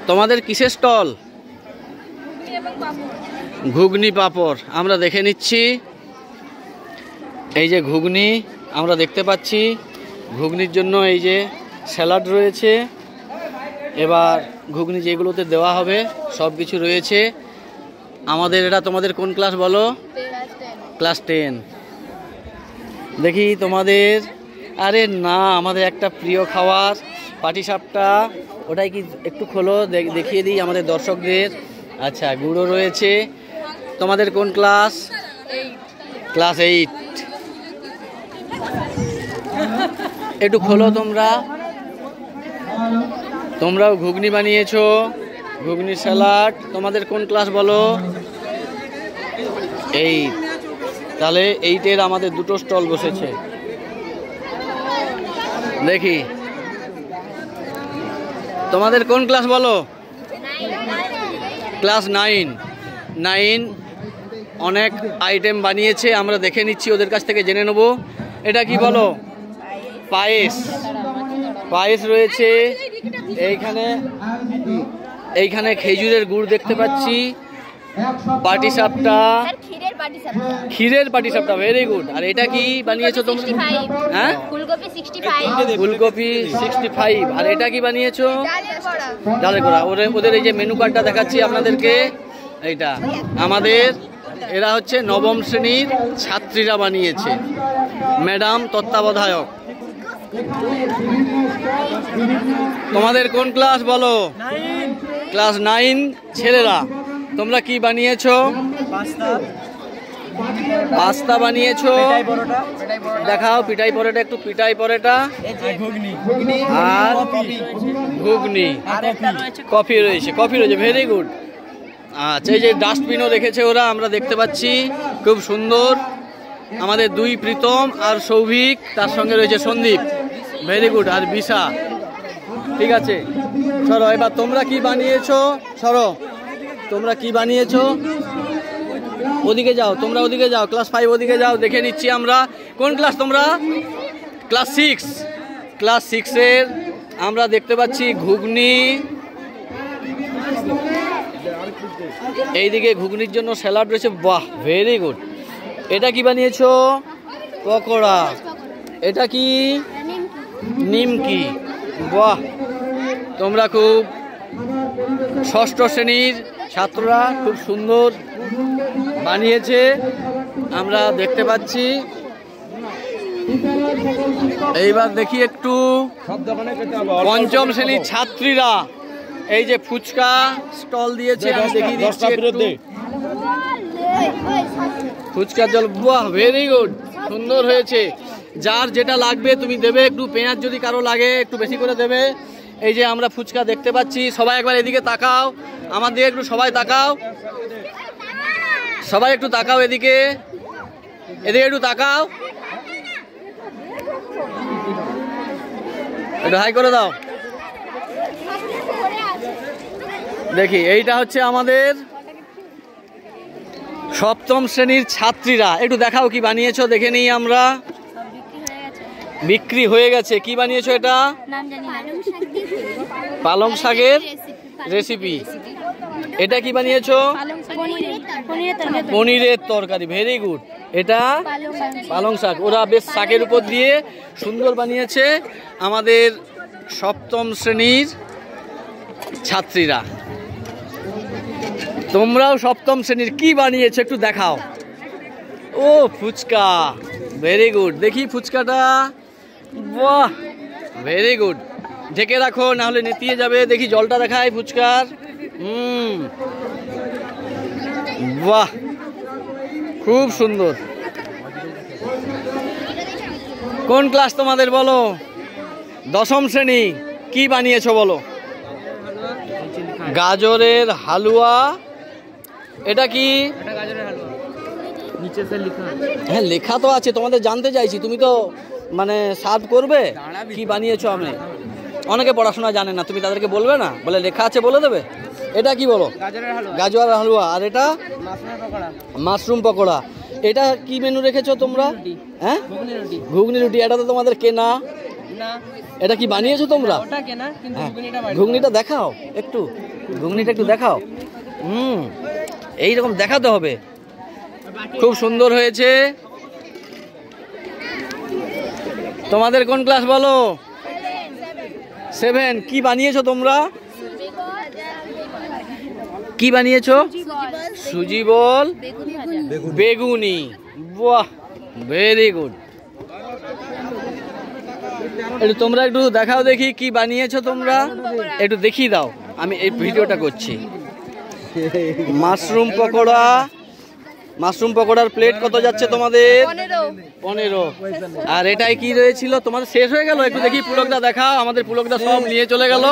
তোমাদের কিসের স্টল? ঘুগনি পাঁপড়। আমরা দেখে নিচ্ছি। এই যে ঘুগনি আমরা দেখতে পাচ্ছি, ঘুগনির জন্য এই যে স্যালাড রয়েছে। এবার ঘুগনি যেগুলোতে দেওয়া হবে সব কিছু রয়েছে। আমাদের এটা তোমাদের কোন ক্লাস বলো? ক্লাস 10। দেখি তোমাদের, আরে না, আমাদের একটা প্রিয় খাবার পাটিসাপটা, ওটাই কি একটু খোলো দেখিয়ে দিই আমাদের দর্শকদের। আচ্ছা, গুঁড়ো রয়েছে। তোমাদের কোন ক্লাস? ক্লাস 8। একটু খোলো তোমরাও ঘুগনি বানিয়েছো, ঘুগনি স্যালাড। তোমাদের কোন ক্লাস বলো? 8। তাহলে 8-এর আমাদের দুটো স্টল বসেছে। দেখি তোমাদের কোন ক্লাস বলো? ক্লাস 9। অনেক আইটেম বানিয়েছে, আমরা দেখে নিচ্ছি, ওদের কাছ থেকে জেনে নেব। এটা কি বলো? পায়েস রয়েছে। এইখানে খেজুরের গুড় দেখতে পাচ্ছি। পাটিসাপটা, ক্ষীরের পাটিসাপটা, ভেরি গুড। আর এটা কি বানিয়েছো তোমরা? হ্যাঁ, ফুলকপি 65। আর এটা কি বানিয়েছো? ডালের বড়া। ওদের এই যে মেনু কার্ডটা দেখাচ্ছি আপনাদেরকে। এইটা আমাদের, এরা হচ্ছে নবম শ্রেণীর ছাত্রীরা বানিয়েছে, ম্যাডাম তত্ত্বাবধায়ক। তোমাদের কোন ক্লাস বলো? ক্লাস 9 ছেলেরা। তোমরা কি বানিয়েছো? পাস্তা বানিয়েছো। দেখাও পিঠাই পরোটা, একটু পিঠাই পরোটা আর ঘুগনি, কফি রয়েছে। Very good. আচ্ছা, এই যে ডাস্টবিনও রেখেছে ওরা, আমরা দেখতে পাচ্ছি, খুব সুন্দর। আমাদের 2 প্রীতম আর সৌভিক, তার সঙ্গে রয়েছে সন্দীপ, ভেরি গুড, আর বিশা। ঠিক আছে, সরো। এবার তোমরা কি বানিয়েছো? সরো, তোমরা কি বানিয়েছো? ওদিকে যাও, তোমরা ওদিকে যাও, ক্লাস 5 ওদিকে যাও, দেখে নিচ্ছি আমরা। কোন ক্লাস তোমরা? ক্লাস 6। ক্লাস 6-এর আমরা দেখতে পাচ্ছি ঘুগনি। এইদিকে ঘুগনির জন্য স্যালাড রয়েছে। বাহ, ভেরি গুড। এটা কি বানিয়েছো? পকোড়া। এটা কি? নিমকি। বাহ, তোমরা খুব, 6ষ্ঠ শ্রেণীর ছাত্ররা খুব সুন্দর বানিয়েছে, আমরা দেখতে পাচ্ছি। এইবার দেখি একটু 5ম শ্রেণীর ছাত্রীরা, এই যে ফুচকা স্টল দিয়েছে, আমি দেখিয়ে দিচ্ছি একটু। ফুচকার জল, বাহ, ভেরি গুড, সুন্দর হয়েছে। যার যেটা লাগবে তুমি দেবে, একটু পেঁয়াজ যদি কারো লাগে একটু বেশি করে দেবে। এই যে আমরা ফুচকা দেখতে পাচ্ছি। সবাই একবার এদিকে তাকাও, আমার দিকে একটু সবাই তাকাও, সবাই একটু তাকাও, এদিকে একটু তাকাও, একটু হাই করে দাও। দেখি, এইটা হচ্ছে আমাদের 7ম শ্রেণীর ছাত্রীরা। একটু দেখাও কি বানিয়েছো, দেখে নিই আমরা। বিক্রি হয়ে গেছে। কি বানিয়েছো এটা? পালং শাকের রেসিপি। এটা কি বানিয়েছো? পনিরের তরকারি, ভেরি গুড। এটা পালং শাক, ওরা বেশ শাকের উপর দিয়ে সুন্দর বানিয়েছে আমাদের 7ম শ্রেণীর ছাত্রীরা। তোমরাও 7ম শ্রেণীর কি বানিয়েছো একটু দেখাও। ও, ফুচকা, ভেরি গুড। দেখি ফুচকাটা, বাহ, ভেরি গুড। ঢেকে রাখো, না হলে নেতিয়ে যাবে। দেখি জলটা দেখায় ফুচকার। বাহ, খুব সুন্দর। কোন ক্লাস তোমাদের বলো? 10ম শ্রেণী। কি বানিয়েছো বলো? গাজরের হালুয়া। এটা কি? হ্যাঁ, লেখা তো আছে, তোমাদের জানতে চাইছি। তুমি তো মানে সার্ভ করবে, কি বানিয়েছো? আমি, অনেকে পড়াশোনা জানে না, তুমি তাদেরকে বলবে না, বলে লেখা আছে বলে দেবে। এটা কি বলো? গাজরের হালুয়া। আর এটা? মাশরুম পকোড়া। এটা কি মেনু রেখেছো তোমরা? হ্যাঁ, ঘুগনি রুটি। এটা তো তোমাদের কেনা? এটা কি বানিয়েছো তোমরা? ঘুগনিটা দেখাও একটু। ঘুগনিটা একটু দেখাও। এইরকম দেখাতে হবে। খুব সুন্দর হয়েছে। তোমাদের কোন ক্লাস বলো? 7। কি বানিয়েছো তোমরা? কি বানিয়েছো? সুজি বল বেগুনি। বাহ, ভেরি গুড। একটু তোমরা একটু দেখাও দেখি কি বানিয়েছো তোমরা, একটু দেখিয়ে দাও। আমি এই ভিডিওটা করছি। মাশরুম পকোড়া। মাশরুম পকোড়ার প্লেট কত যাচ্ছে তোমাদের? 15। আর এটাই কি রয়েছিল তোমাদের? শেষ হয়ে গেল? একটু দেখি পুলকদা দেখাও। আমাদের পুলকদা সব নিয়ে চলে গেল,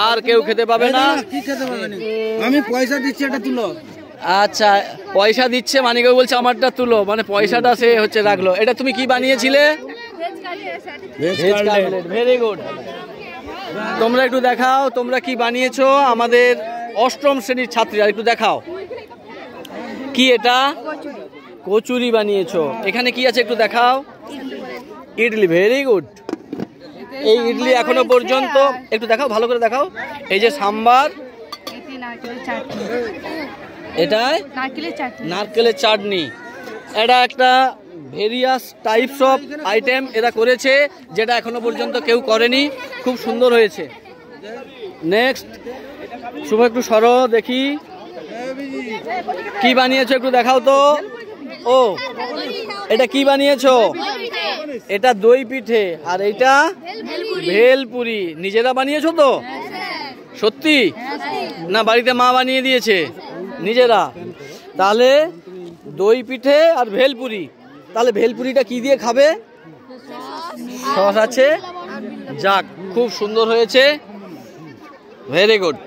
আর কেউ খেতে পাবে না। আমি পয়সা দিচ্ছি, এটা তুলো। আচ্ছা, পয়সা দিচ্ছে মানে কেউ বলছে আমারটা তুলো, মানে পয়সাটা সে হচ্ছে রাখলো। এটা তুমি কি বানিয়েছিলে? Very good. তোমরা একটু দেখাও তোমরা কি বানিয়েছো। আমাদের 8ম শ্রেণীর ছাত্রীরা একটু দেখাও। কি এটা? কচুরি বানিয়েছো। এখানে কি আছে একটু দেখাও। ইডলি। Very good. এই ইডলি এখনো পর্যন্ত একটু দেখাও, ভালো করে দেখাও। এই যে সাম্বার, এটা নারকেলের চাটনি। এটা একটা ভেরিয়াস টাইপস অফ আইটেম এরা করেছে, যেটা এখনো পর্যন্ত কেউ করেনি। খুব সুন্দর হয়েছে। নেক্সট, শুভ একটু সরো দেখি কি বানিয়েছো, একটু দেখাও তো। ও, এটা কি বানিয়েছো? এটা দই পিঠে। আর এইটা ভেলপুরি। নিজেরা বানিয়েছো তো? সত্যি না বাড়িতে মা বানিয়ে দিয়েছে? নিজেরা। তাহলে দই পিঠে আর ভেলপুরি। তাহলে ভেলপুরিটা কি দিয়ে খাবে? সস আছে। যাক, খুব সুন্দর হয়েছে। Very good.